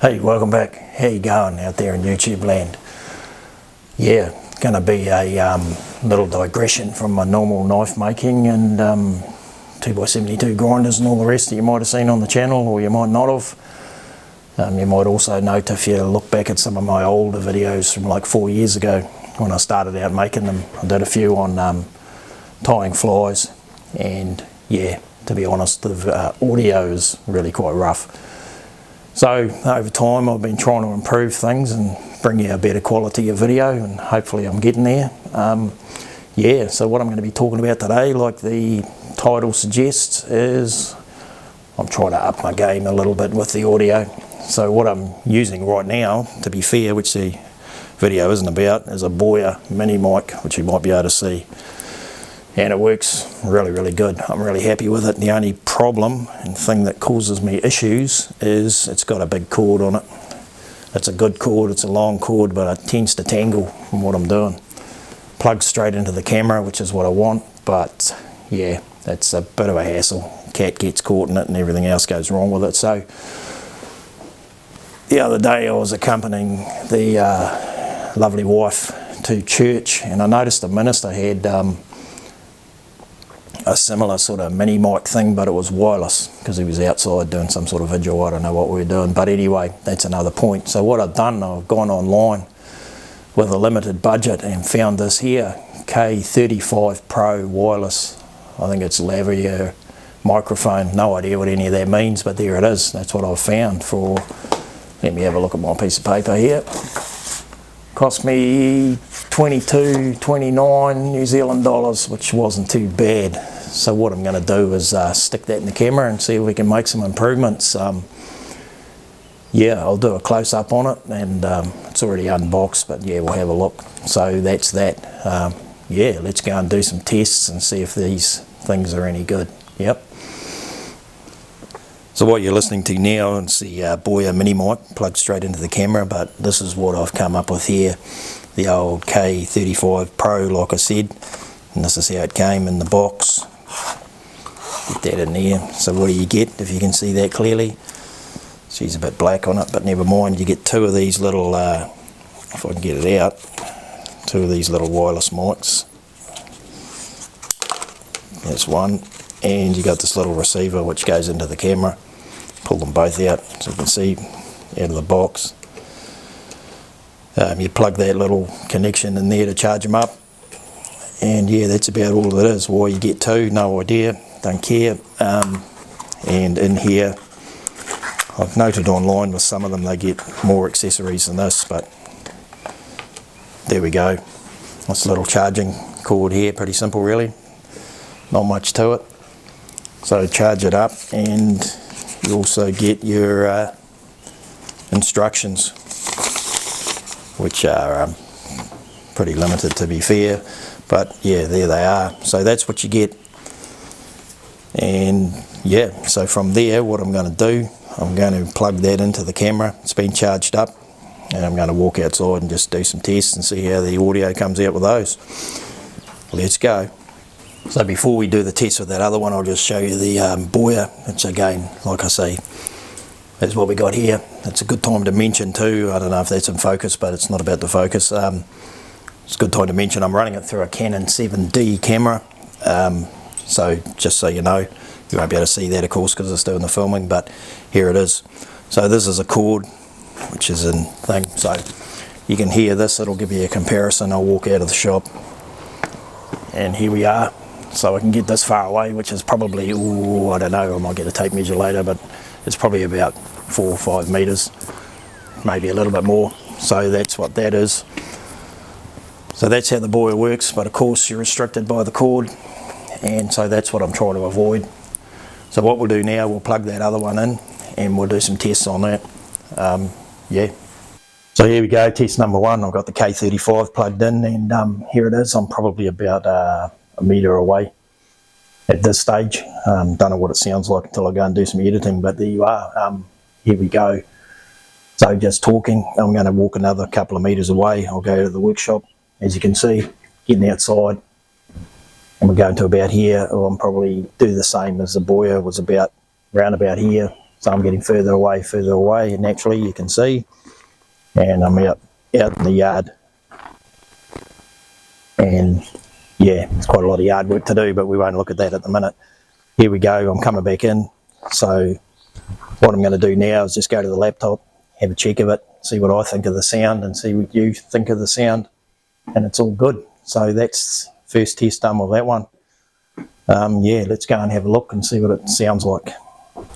Hey, welcome back. How you going out there in YouTube land? Yeah, going to be a little digression from my normal knife making and 2x72 grinders and all the rest that you might have seen on the channel, or you might not have. You might also note, if you look back at some of my older videos from like 4 years ago when I started out making them, I did a few on tying flies, and yeah, to be honest, the audio is really quite rough. So over time I've been trying to improve things and bring you a better quality of video, and hopefully I'm getting there. Yeah, so what I'm going to be talking about today, like the title suggests, is I'm trying to up my game a little bit with the audio. So what I'm using right now, to be fair, which the video isn't about, is a Boya mini mic, which you might be able to see. And it works really good. I'm really happy with it. The only problem and thing that causes me issues is it's got a big cord on it. It's a good cord, it's a long cord, but it tends to tangle from what I'm doing. Plugs straight into the camera, which is what I want, but yeah, it's a bit of a hassle. Cat gets caught in it and everything else goes wrong with it. So the other day I was accompanying the lovely wife to church, and I noticed the minister had a similar sort of mini mic thing, but it was wireless because he was outside doing some sort of video. I don't know what we were doing, but anyway, that's another point. So what I've done, I've gone online with a limited budget and found this here, K35 Pro Wireless, I think it's Lavalier microphone. No idea what any of that means, but there it is. That's what I've found for, let me have a look at my piece of paper here. Cost me 29 New Zealand dollars, which wasn't too bad. So what I'm going to do is stick that in the camera and see if we can make some improvements. Yeah, I'll do a close-up on it, and it's already unboxed, but yeah, we'll have a look. So that's that. Yeah, let's go and do some tests and see if these things are any good. Yep. So what you're listening to now is the Boya mini mic plugged straight into the camera, but this is what I've come up with here. The old K35 Pro, like I said, and this is how it came in the box. Get that in there. So what do you get, if you can see that clearly? She's a bit black on it, but never mind. You get two of these little, if I can get it out, two of these little wireless mics. That's one. And you got this little receiver which goes into the camera. Pull them both out so you can see out of the box. You plug that little connection in there to charge them up, and yeah, that's about all it is. Why you get two, no idea, don't care. And in here, I've noted online with some of them they get more accessories than this, but there we go. This little charging cord here, pretty simple really, not much to it. So charge it up, and you also get your instructions, which are pretty limited to be fair, but yeah, there they are. So that's what you get. And yeah, so from there what I'm going to do, I'm going to plug that into the camera. It's been charged up, and I'm going to walk outside and just do some tests and see how the audio comes out with those. Let's go. So before we do the test with that other one, I'll just show you the Boya, which again, like I say, is what we got here. It's a good time to mention too, I don't know if that's in focus, but it's not about the focus. It's a good time to mention I'm running it through a Canon 7D camera. So just so you know, you won't be able to see that of course because it's doing the filming, but here it is. So this is a cord, which is in thing, so you can hear this, it'll give you a comparison. I'll walk out of the shop, and here we are. So I can get this far away, which is probably, ooh, I don't know, I might get a tape measure later, but it's probably about 4 or 5 meters, maybe a little bit more. So that's what that is. So that's how the Boya works, but of course you're restricted by the cord, and so that's what I'm trying to avoid. So what we'll do now, we'll plug that other one in and we'll do some tests on that. Yeah. So here we go, test number one. I've got the K35 plugged in, and here it is. I'm probably about a metre away at this stage. Don't know what it sounds like until I go and do some editing, but there you are. Here we go. So just talking, I'm going to walk another couple of metres away. I'll go to the workshop, as you can see, getting outside, and we're going to about here. I'll probably do the same as the Boya was about, round about here, So I'm getting further away, and naturally you can see, and I'm out in the yard. And yeah, it's quite a lot of yard work to do, but we won't look at that at the minute. Here we go, I'm coming back in. So what I'm going to do now is just go to the laptop, have a check of it, see what I think of the sound and see what you think of the sound, and it's all good. So that's first test done with that one. Yeah, let's go and have a look and see what it sounds like.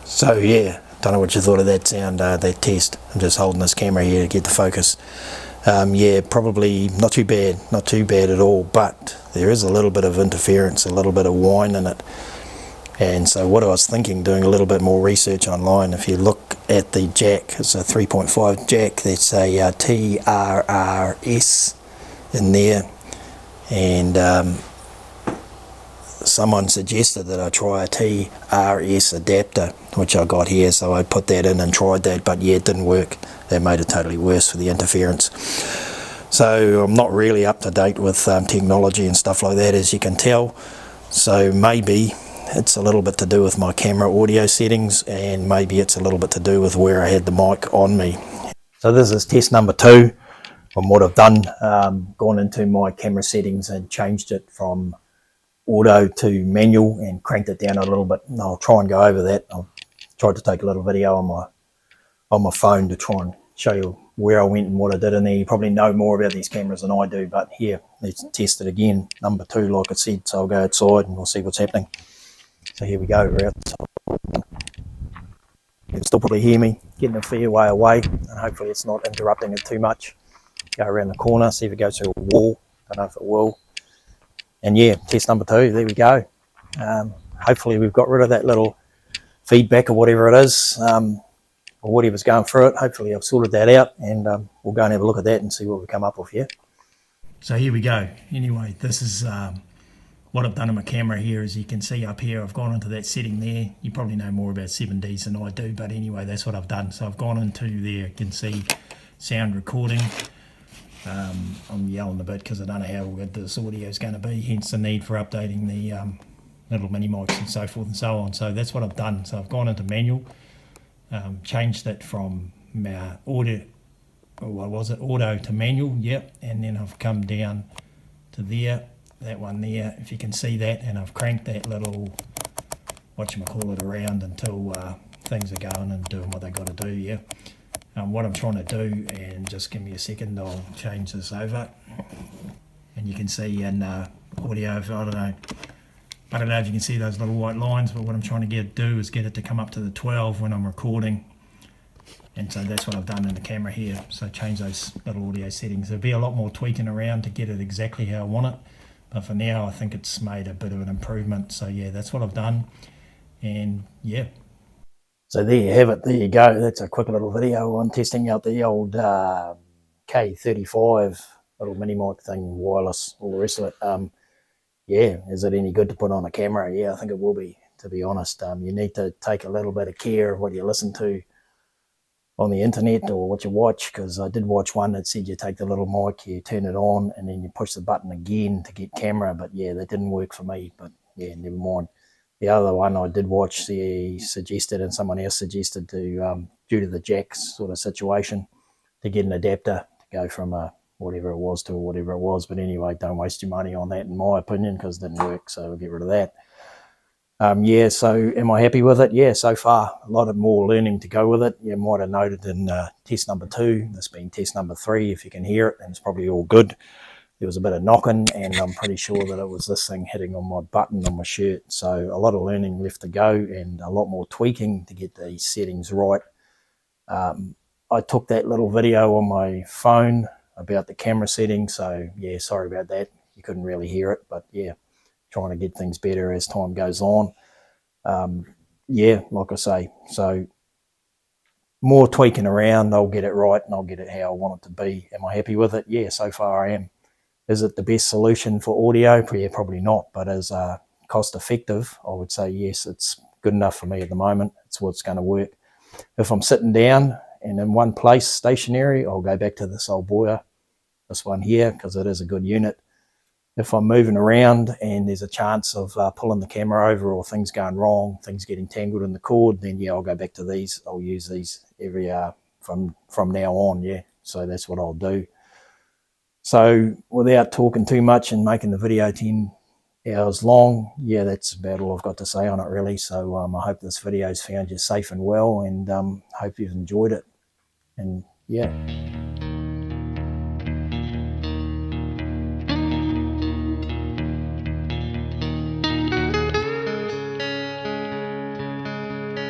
So yeah, don't know what you thought of that sound, that test. I'm just holding this camera here to get the focus. Yeah, probably not too bad at all, but there is a little bit of interference, a little bit of whine in it. And so what I was thinking, doing a little bit more research online, if you look at the jack, it's a 3.5 jack, that's a TRRS in there, and someone suggested that I try a TRS adapter, which I got here, so I put that in and tried that, but yeah, it didn't work. That made it totally worse for the interference. So I'm not really up to date with technology and stuff like that, as you can tell. So maybe it's a little bit to do with my camera audio settings, and maybe it's a little bit to do with where I had the mic on me. So this is test number 2 from what I've done. Gone into my camera settings and changed it from auto to manual and cranked it down a little bit, and I'll try and go over that. I've tried to take a little video on my phone to try and show you where I went and what I did in there. You probably know more about these cameras than I do, but here, let's test it again. Number 2, like I said, so I'll go outside and we'll see what's happening. So here we go, we're outside. You can still probably hear me getting a fair way away, and hopefully it's not interrupting it too much. Go around the corner, see if it goes through a wall. Don't know if it will. And yeah, test number 2, there we go. Hopefully we've got rid of that little feedback or whatever it is, or whatever's going through it. Hopefully I've sorted that out, and we'll go and have a look at that and see what we come up with here. So here we go. Anyway, this is what I've done on my camera here. As you can see up here, I've gone into that setting there. You probably know more about 7Ds than I do, but anyway, that's what I've done. So I've gone into there, you can see sound recording. I'm yelling a bit because I don't know how good this audio is going to be, hence the need for updating the little mini mics and so forth and so on. So that's what I've done. So I've gone into manual, changed it from auto to manual, yep, and then I've come down to there, that one there, if you can see that, and I've cranked that little whatchamacallit around until things are going and doing what they got to do, yeah. What I'm trying to do, and just give me a second, I'll change this over, and you can see in audio, I don't know if you can see those little white lines, but what I'm trying to do is get it to come up to the 12 when I'm recording, and so that's what I've done in the camera here. So change those little audio settings. There'll be a lot more tweaking around to get it exactly how I want it, but for now I think it's made a bit of an improvement. So yeah, that's what I've done, and yeah. So there you have it, there you go. That's a quick little video on testing out the old K35 little mini mic thing, wireless, all the rest of it. Yeah, is it any good to put on a camera? Yeah, I think it will be, to be honest. You need to take a little bit of care of what you listen to on the internet or what you watch, because I did watch one that said you take the little mic, you turn it on, and then you push the button again to get camera, but yeah, that didn't work for me, but yeah, never mind. The other one I did watch, he suggested, and someone else suggested, to due to the jack sort of situation, to get an adapter to go from a whatever it was to whatever it was. But anyway, don't waste your money on that, in my opinion, because it didn't work, so we'll get rid of that. Yeah, so am I happy with it? Yeah, so far. A lot of more learning to go with it. You might have noted in test number 2, this being test number 3, if you can hear it, and it's probably all good. There was a bit of knocking, and I'm pretty sure that it was this thing hitting on my button on my shirt. So a lot of learning left to go, and a lot more tweaking to get these settings right. I took that little video on my phone about the camera settings, so yeah, sorry about that. You couldn't really hear it, but yeah, trying to get things better as time goes on. Yeah, like I say, so more tweaking around, I'll get it right and I'll get it how I want it to be. Am I happy with it? Yeah, so far I am. Is it the best solution for audio? Yeah, probably not, but as cost effective, I would say yes, it's good enough for me at the moment. It's what's going to work. If I'm sitting down and in one place stationary, I'll go back to this old Boya, this one here, because it is a good unit. if I'm moving around and there's a chance of pulling the camera over or things going wrong, things getting tangled in the cord, then yeah, I'll go back to these. I'll use these every from now on, yeah. So that's what I'll do. So without talking too much and making the video 10 hours long, yeah, that's about all I've got to say on it really. So I hope this video's found you safe and well, and hope you've enjoyed it. And yeah.